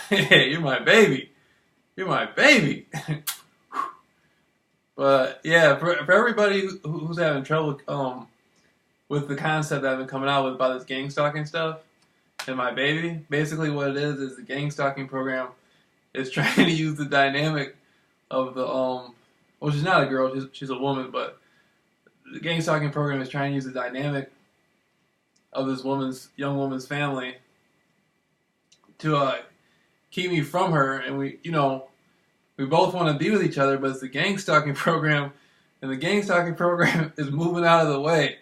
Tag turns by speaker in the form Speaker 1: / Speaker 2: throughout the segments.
Speaker 1: Hey, you're my baby. You're my baby. But yeah, for everybody who's having trouble with the concept that I've been coming out with about this gang stalking stuff and my baby, basically what it is the gang stalking program is trying to use the dynamic of the well, she's not a girl, she's a woman, but the gang stalking program is trying to use the dynamic of this young woman's family to keep me from her, and we both want to be with each other, but it's the gang stalking program, and the gang stalking program is moving out of the way.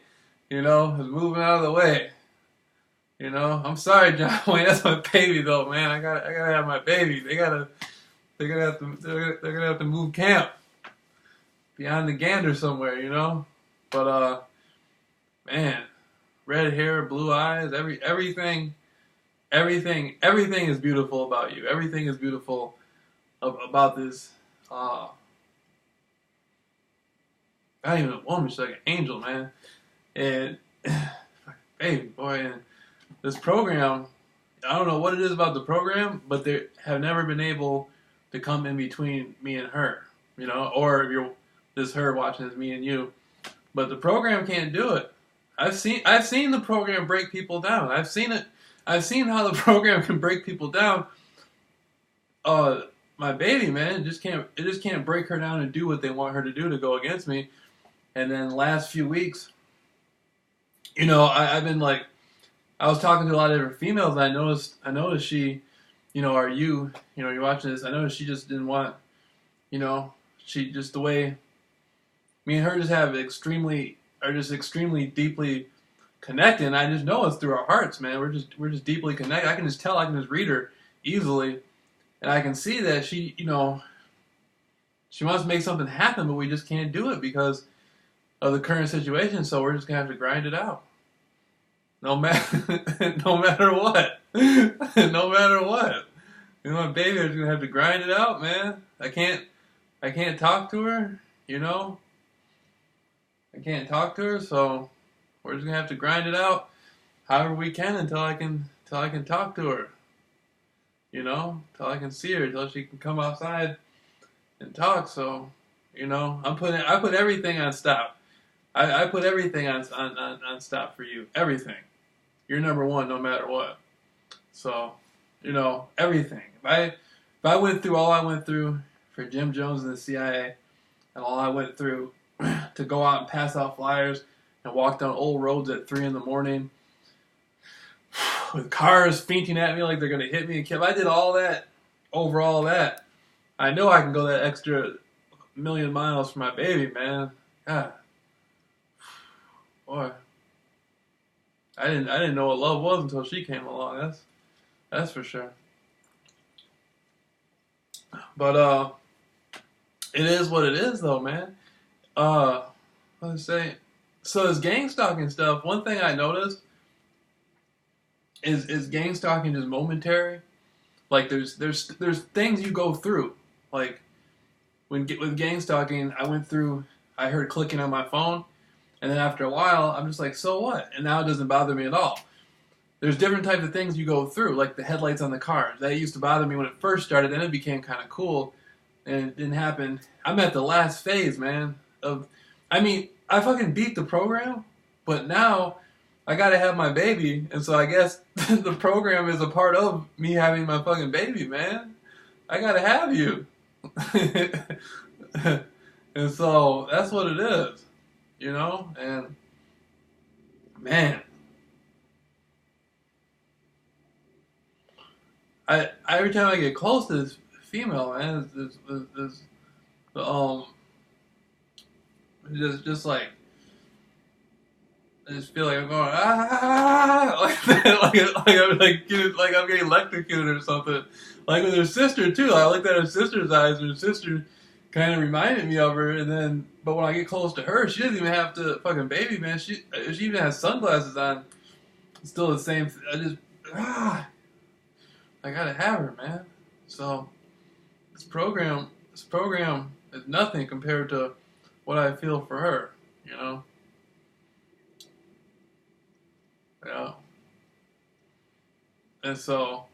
Speaker 1: Is moving out of the way. I'm sorry, John Wayne. That's my baby, though, man. I gotta have my baby. They're gonna have to move camp beyond the gander somewhere, But man, red hair, blue eyes, everything is beautiful about you. Everything is beautiful about this. Not even a woman, she's like an angel, man. And baby boy, and this program, I don't know what it is about the program, but they have never been able to come in between me and her, or if you're this her watching this me and you, but the program can't do it. I've seen the program break people down. I've seen it. I've seen how the program can break people down. My baby, man, it just can't break her down and do what they want her to do to go against me. And then the last few weeks, I've been like, I was talking to a lot of different females, and I noticed she, you're watching this, I noticed she just didn't want, she just the way, me and her are just extremely deeply connected, and I just know it's through our hearts, man. We're just deeply connected. I can just read her easily, and I can see that she wants to make something happen, but we just can't do it because of the current situation, so we're just gonna have to grind it out. No matter, no matter what, no matter what. My baby is gonna have to grind it out, man. I can't talk to her. I can't talk to her, so we're just gonna have to grind it out, however we can until I can talk to her. Till I can see her, till she can come outside and talk. So, I put everything on stop. I put everything on stop for you. Everything. You're number one no matter what. So, everything. If I went through all I went through for Jim Jones and the CIA, and all I went through to go out and pass out flyers and walk down old roads at 3 in the morning with cars fainting at me like they're going to hit me and kill. If I did all that, over all that, I know I can go that extra million miles for my baby, man. God. Boy. I didn't know what love was until she came along. That's for sure. But it is what it is, though, man. Let's say, so this gang stalking stuff. One thing I noticed is gang stalking just momentary. Like there's things you go through. Like with gang stalking, I heard clicking on my phone, and then after a while, I'm just like, so what? And now it doesn't bother me at all. There's different types of things you go through, like the headlights on the cars. That used to bother me when it first started, then it became kind of cool, and it didn't happen. I'm at the last phase, man. I fucking beat the program, but now I gotta have my baby, and so I guess the program is a part of me having my fucking baby, man. I gotta have you. And so that's what it is, and man, I every time I get close to this female, man, this just like I just feel like I'm going like that, like I'm getting electrocuted or something. Like with her sister too. I looked at her sister's eyes. Her sister kind of reminded me of her, but when I get close to her, she doesn't even have to fucking baby, man. She even has sunglasses on. It's still the same. I gotta have her, man. So this program is nothing compared to what I feel for her. Yeah. And so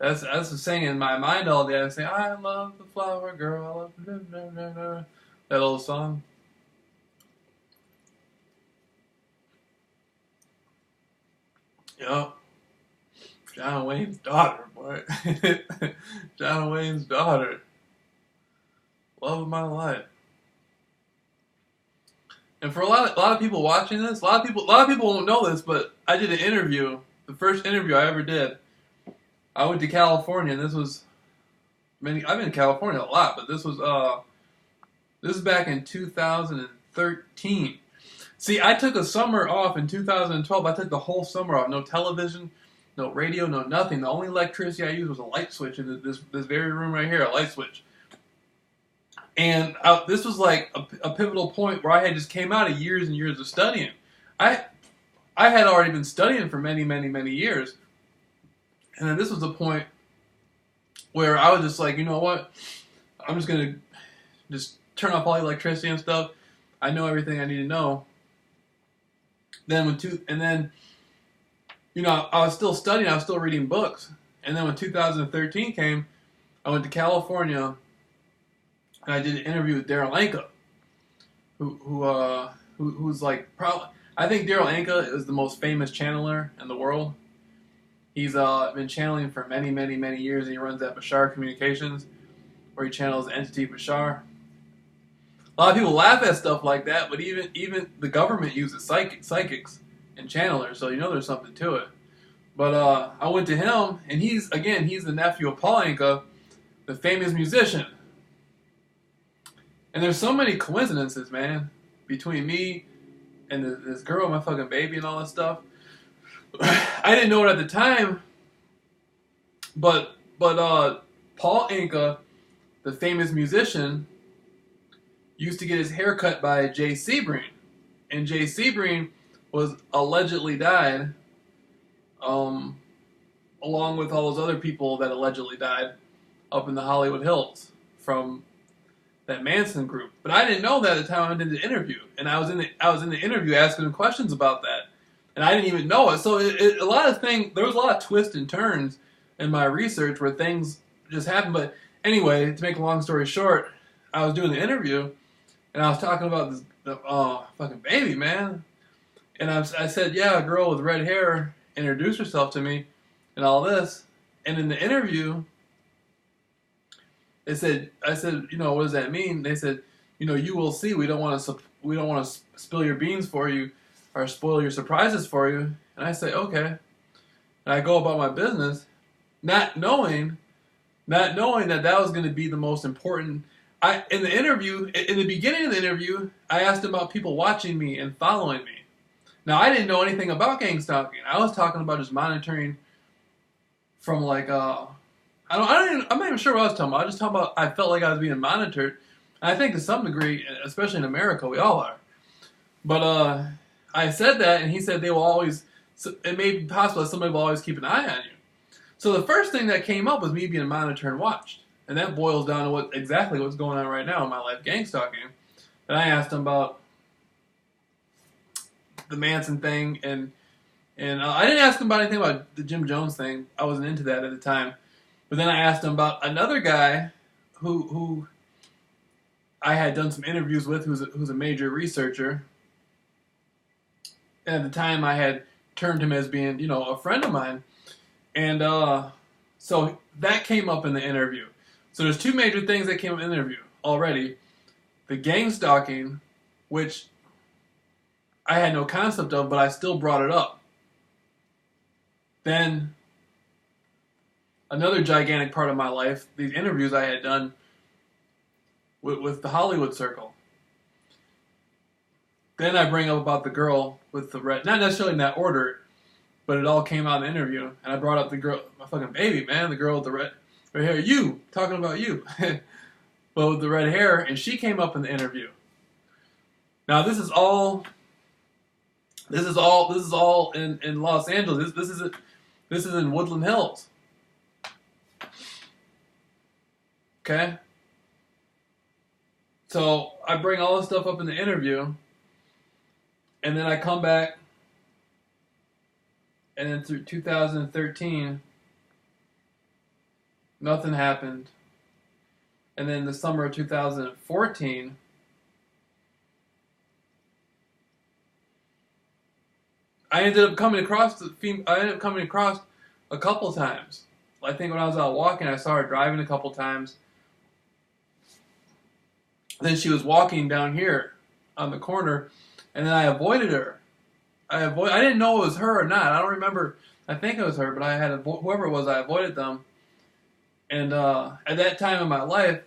Speaker 1: That's the saying in my mind all day. I say, I love the flower girl. I love blah, blah, blah, blah. That old song. Yup. John Wayne's daughter, boy. John Wayne's daughter. Love of my life. And for a lot of people watching this, a lot of people won't know this, but I did an interview. The first interview I ever did. I went to California, and this was I've been to California a lot, but this is back in 2013. See, I took a summer off in 2012. I took the whole summer off. No television, no radio, no nothing. The only electricity I used was a light switch in this very room right here, a light switch. And this was like a pivotal point where I had just came out of years and years of studying. I had already been studying for many, many, many years. And then this was the point where I was just like, you know what? I'm just going to just turn off all the electricity and stuff. I know everything I need to know. Then you know, I was still studying. I was still reading books. And then when 2013 came, I went to California and I did an interview with Daryl Anka, who's like probably. I think Daryl Anka is the most famous channeler in the world. He's been channeling for many, many, many years, and he runs at Bashar Communications, where he channels Entity Bashar. A lot of people laugh at stuff like that, but even the government uses psychics and channelers, so you know there's something to it. But I went to him, and he's the nephew of Paul Anka, the famous musician. And there's so many coincidences, man, between me and this girl, my fucking baby, and all this stuff. I didn't know it at the time, but Paul Anka, the famous musician, used to get his hair cut by Jay Sebring, and Jay Sebring was allegedly died, along with all those other people that allegedly died up in the Hollywood Hills from that Manson group. But I didn't know that at the time I did the interview, and I was in the interview asking him questions about that, and I didn't even know it. So there was a lot of twists and turns in my research where things just happened. But anyway, to make a long story short, I was doing the interview, and I was talking about this fucking baby, man. And I said, yeah, a girl with red hair introduced herself to me, and all this. And in the interview, I said, you know, what does that mean? They said, you know, you will see. We don't want to spill your beans for you or spoil your surprises for you. And I say, okay. And I go about my business, not knowing that was going to be the most important. In the beginning of the interview, I asked him about people watching me and following me. Now, I didn't know anything about gang stalking. I was talking about just monitoring from like I'm not even sure what I was talking about. I was just talking about I felt like I was being monitored. And I think to some degree, especially in America, we all are. But I said that, and he said they will always. It may be possible that somebody will always keep an eye on you. So the first thing that came up was me being monitored and watched, and that boils down to exactly what's going on right now in my life, gang stalking. And I asked him about the Manson thing, and I didn't ask him about anything about the Jim Jones thing. I wasn't into that at the time. But then I asked him about another guy who I had done some interviews with, who's a major researcher. And at the time, I had termed him as being, you know, a friend of mine. And so that came up in the interview. So there's two major things that came up in the interview already. The gang stalking, which I had no concept of, but I still brought it up. Then another gigantic part of my life, these interviews I had done with the Hollywood circle. Then I bring up about the girl with the red, not necessarily in that order, but it all came out in the interview. And I brought up the girl, my fucking baby, man, the girl with the red hair. You, talking about you. But with the red hair, and she came up in the interview. Now this is all in Los Angeles. This is in Woodland Hills. Okay? So I bring all this stuff up in the interview, and then I come back, and then through 2013, Nothing happened. And then the summer of 2014, I ended up coming across a couple times. I think when I was out walking, I saw her driving a couple times. Then she was walking down here on the corner, and then I avoided her. I didn't know it was her or not. I don't remember. I think it was her, but I had whoever it was. I avoided them. And at that time in my life,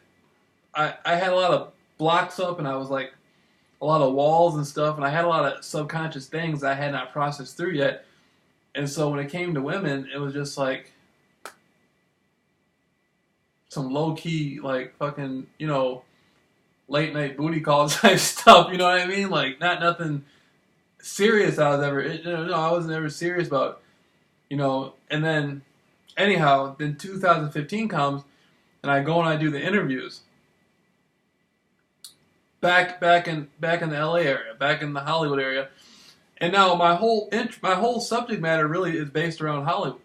Speaker 1: I had a lot of blocks up, and I was like a lot of walls and stuff, and I had a lot of subconscious things I had not processed through yet. And so when it came to women, it was just like some low key, like fucking, late night booty call type stuff. You know what I mean? Like not nothing serious. I wasn't ever serious about, And then, anyhow, then 2015 comes, and I go and I do the interviews. Back in the LA area, back in the Hollywood area, and now my whole subject matter really is based around Hollywood.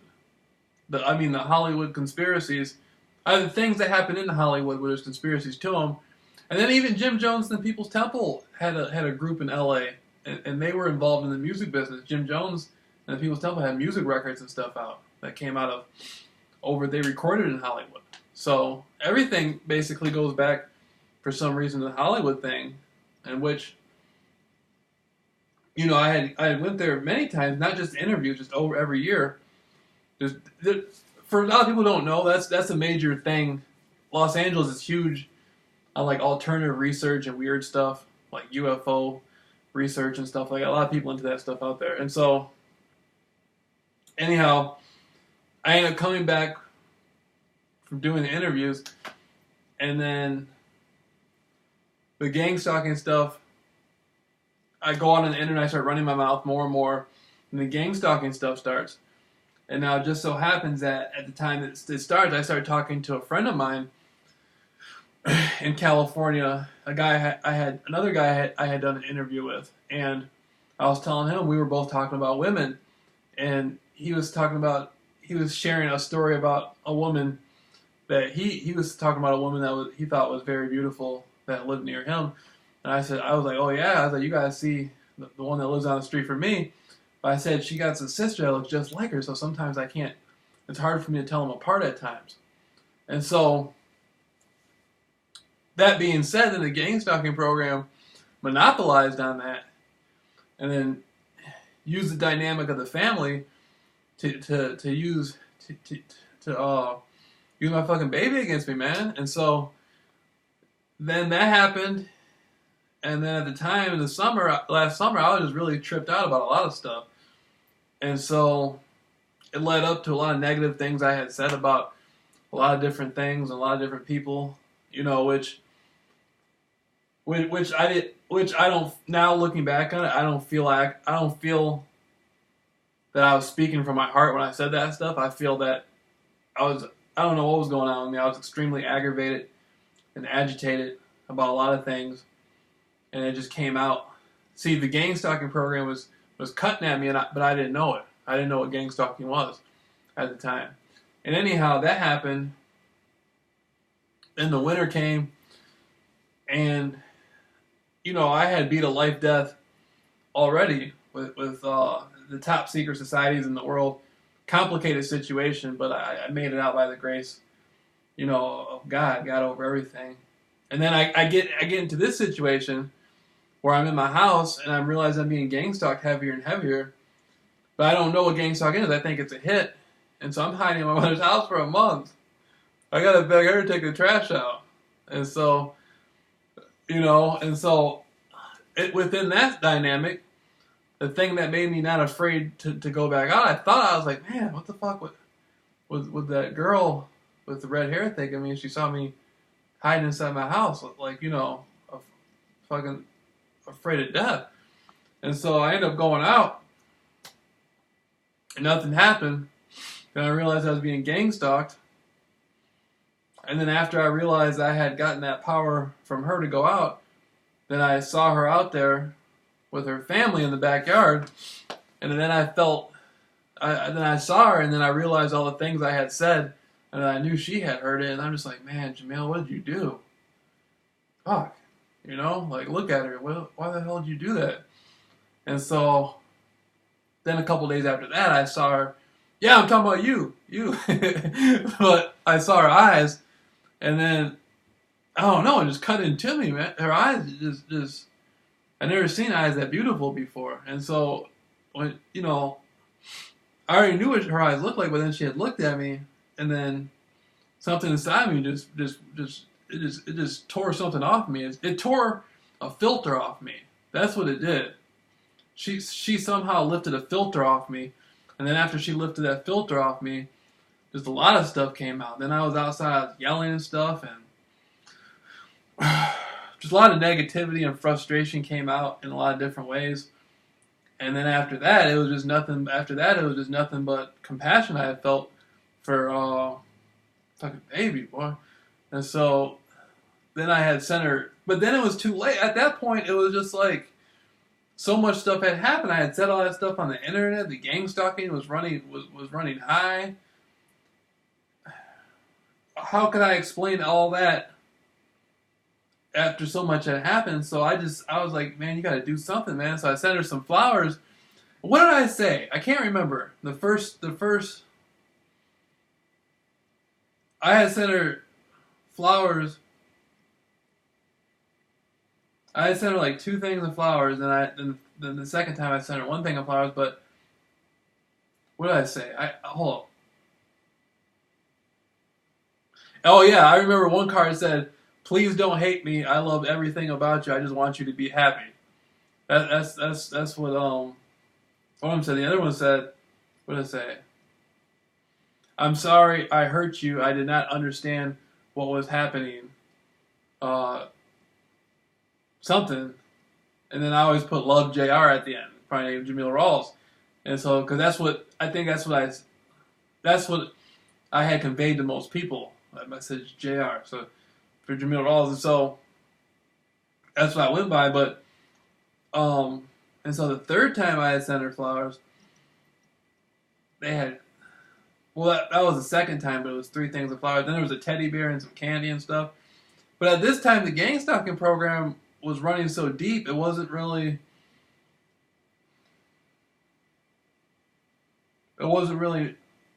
Speaker 1: The Hollywood conspiracies, the things that happen in Hollywood where there's conspiracies to them, and then even Jim Jones and the People's Temple had a group in LA, and they were involved in the music business. Jim Jones and the People's Temple had music records and stuff out that came out of they recorded in Hollywood. So everything basically goes back, for some reason, the Hollywood thing, in which, I went there many times, not just interviews, just over every year. For a lot of people who don't know, that's a major thing. Los Angeles is huge on like alternative research and weird stuff, like UFO research and stuff like that. A lot of people into that stuff out there. And so, anyhow, I ended up coming back from doing the interviews, and then the gang stalking stuff, I go out on the internet, I start running my mouth more and more, and the gang stalking stuff starts. And now it just so happens that at the time it starts, I started talking to a friend of mine in California, another guy I had done an interview with, and I was telling him, we were both talking about women, and he was sharing a story about a woman that he was talking about a woman that he thought was very beautiful, that lived near him. And I was like, oh yeah, I was like, you guys see the one that lives down the street from me. But I said, she got a sister that looks just like her, so sometimes it's hard for me to tell them apart at times. And so, that being said, then the gang stalking program monopolized on that, and then used the dynamic of the family to use my fucking baby against me, man. And so, then that happened, and then at the time in the last summer, I was just really tripped out about a lot of stuff. And so it led up to a lot of negative things I had said about a lot of different things, and a lot of different people, which I don't, now looking back on it, I don't feel that I was speaking from my heart when I said that stuff. I feel that I don't know what was going on with me. I was extremely aggravated and agitated about a lot of things, and it just came out. See, the gang stalking program was cutting at me, but I didn't know it. I didn't know what gang stalking was at the time. And anyhow, that happened. Then the winter came, and I had beat a life death already with the top secret societies in the world. Complicated situation, but I made it out by the grace, of God. Got over everything. And then I get into this situation where I'm in my house and I realize I'm being gang stalked heavier and heavier, but I don't know what gang stalking is. I think it's a hit, and so I'm hiding in my mother's house for a month. I gotta beg her to take the trash out, and so, within that dynamic, the thing that made me not afraid to go back out, I was like, man, what the fuck with that girl with the red hair thing? I mean, she saw me hiding inside my house, like, fucking afraid of death. And so I ended up going out, and nothing happened. Then I realized I was being gang stalked. And then after I realized I had gotten that power from her to go out, then I saw her out there with her family in the backyard, and then I saw her, and then I realized all the things I had said And I knew she had heard it, and I'm just like, man, Jamil, what did you do? Fuck. You know, like, look at her. Well, why the hell did you do that? And so, then a couple days after that, I saw her. Yeah, I'm talking about you. You. But I saw her eyes, and then, I don't know, it just cut into me, man. Her eyes just, I never seen eyes that beautiful before. And so, when, you know, I already knew what her eyes looked like, but then she had looked at me, and then something inside me it just tore something off me. It tore a filter off me. That's what it did. She somehow lifted a filter off me, and then after she lifted that filter off me, just a lot of stuff came out. Then I was outside yelling and stuff, and just a lot of negativity and frustration came out in a lot of different ways. And then after that, it was just nothing. After that, it was just nothing but compassion I had felt for fucking baby, boy. And so then I had sent her, but then it was too late. At that point, it was just like so much stuff had happened. I had said all that stuff on the internet. The gang stalking was running high. How could I explain all that after so much had happened? So I was like, man, you got to do something, man. So I sent her some flowers. What did I say? I can't remember. The first. I had sent her flowers. I had sent her like 2 things of flowers, and then the second time I sent her 1 thing of flowers. But what did I say? Hold up. Oh yeah, I remember one card said, "Please don't hate me. I love everything about you. I just want you to be happy." That's what one of them said. The other one said, what did it say? "I'm sorry I hurt you. I did not understand what was happening." Something. And then I always put "Love JR" at the end. Probably named Jamil Rawls. And so, because that's what I had conveyed to most people. That message JR. So for Jamil Rawls. And so that's what I went by. But and so the third time I had sent her flowers, they had, well, that was the second time, but it was 3 things of flowers. Then there was a teddy bear and some candy and stuff. But at this time, the gang stalking program was running so deep, it wasn't really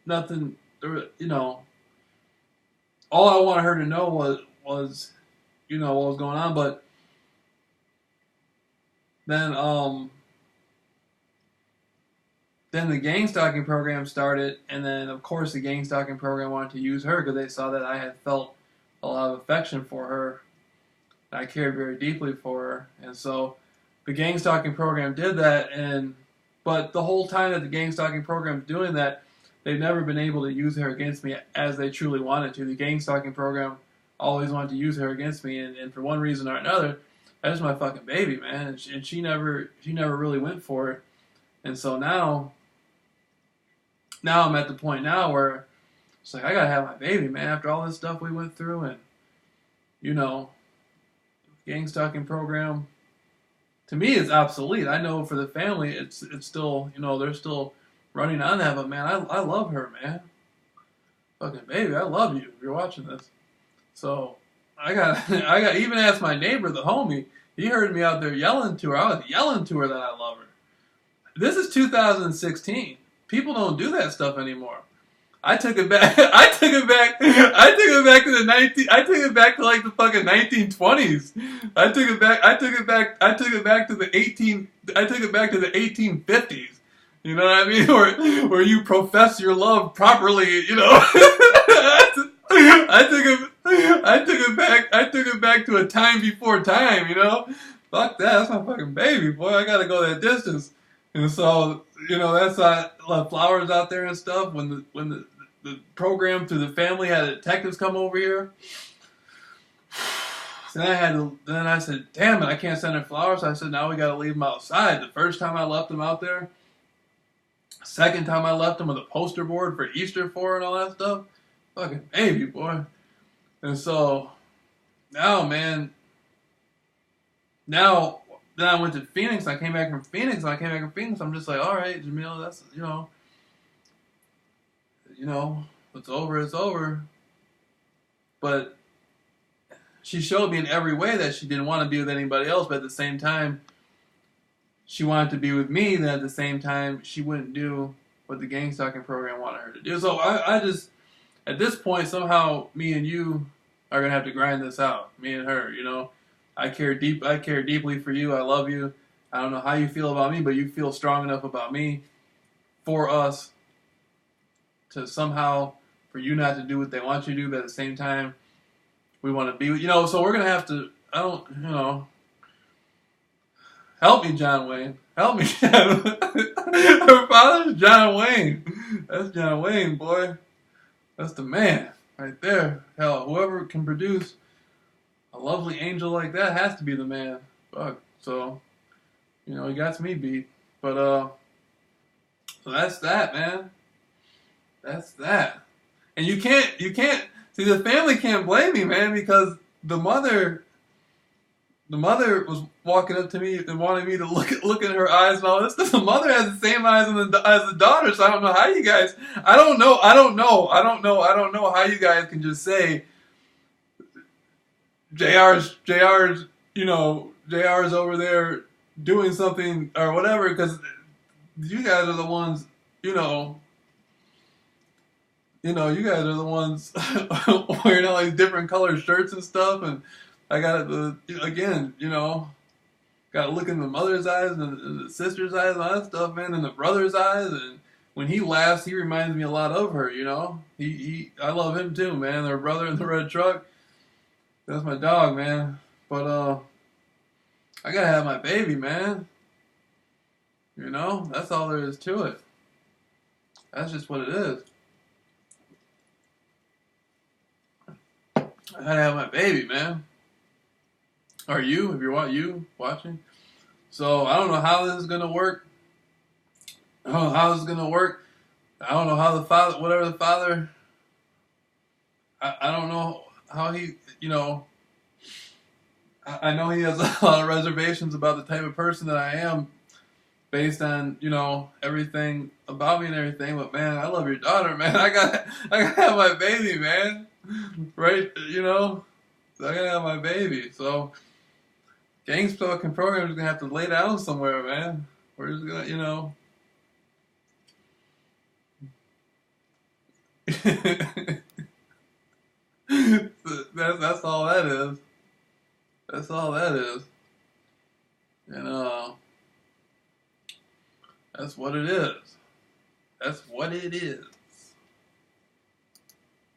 Speaker 1: nothing, you know. All I wanted her to know was you know, what was going on. But then the gang stalking program started, and then of course the gang stalking program wanted to use her because they saw that I had felt a lot of affection for her. I cared very deeply for her, and so the gang stalking program did that. But the whole time that the gang stalking program is doing that, they've never been able to use her against me as they truly wanted to. The gang stalking program always wanted to use her against me, and for one reason or another, that's my fucking baby, man. And she never really went for it. And so now I'm at the point now where it's like I gotta have my baby, man. After all this stuff we went through, and you know, gang stalking program to me is obsolete. I know for the family, it's still, you know, they're still running on that. But man, I love her, man. Fucking baby, I love you. If you're watching this, so I got even asked my neighbor, the homie. He heard me out there yelling to her. I was yelling to her that I love her. This is 2016. People don't do that stuff anymore. I took it back. I took it back to like the fucking 1920s. I took it back to the 1850s. You know what I mean? Where you profess your love properly, you know. I took it back to a time before time, you know. Fuck that. That's my fucking baby, boy. I gotta go that distance. And so, you know, that's why I love flowers out there and stuff. When the program through the family had detectives come over here, then I said, damn it, I can't send her flowers. I said, now we gotta leave them outside. The first time I left them out there, second time I left them with a poster board for Easter for and all that stuff. Fucking baby, boy. And so now, man, then I went to Phoenix. I came back from Phoenix. I'm just like, all right, Jamil, that's, you know, It's over, it's over. But she showed me in every way that she didn't want to be with anybody else, but at the same time, she wanted to be with me, then at the same time, she wouldn't do what the gang stalking program wanted her to do. So I just, at this point, somehow me and you are going to have to grind this out. Me and her, you know. I care deeply for you. I love you. I don't know how you feel about me, but you feel strong enough about me for us to somehow, for you not to do what they want you to do, but at the same time, we want to be with, you know, so we're going to have to, help me, John Wayne. Help me. Her father's John Wayne. That's John Wayne, boy. That's the man right there. Hell, whoever can produce a lovely angel like that has to be the man. Fuck. So, you know, he got me beat. But, so that's that, man. That's that. And you can't, see, the family can't blame me, man, because the mother was walking up to me and wanting me to look in her eyes and all this stuff. The mother has the same eyes as the daughter, so I don't know how you guys, I don't know how you guys can just say, JR's, JR's over there doing something or whatever, because you guys are the ones, you guys are the ones wearing all these different colored shirts and stuff, and I got got to look in the mother's eyes and the sister's eyes and all that stuff, man, and the brother's eyes, and when he laughs, he reminds me a lot of her, you know? I love him too, man, their brother in the red truck. That's my dog, man. But, I gotta have my baby, man. You know? That's all there is to it. That's just what it is. I gotta have my baby, man. Are you? If you're watching? So, I don't know how this is gonna work. I don't know how this is gonna work. I don't know how the father, I don't know how he, I know he has a lot of reservations about the type of person that I am based on, everything about me and everything, but man, I love your daughter, man. I gotta have my baby, man. Right? So I gotta have my baby. So gang stalking program is gonna have to lay down somewhere, man. We're just gonna, that's all that is. That's all that is. That's what it is. That's what it is.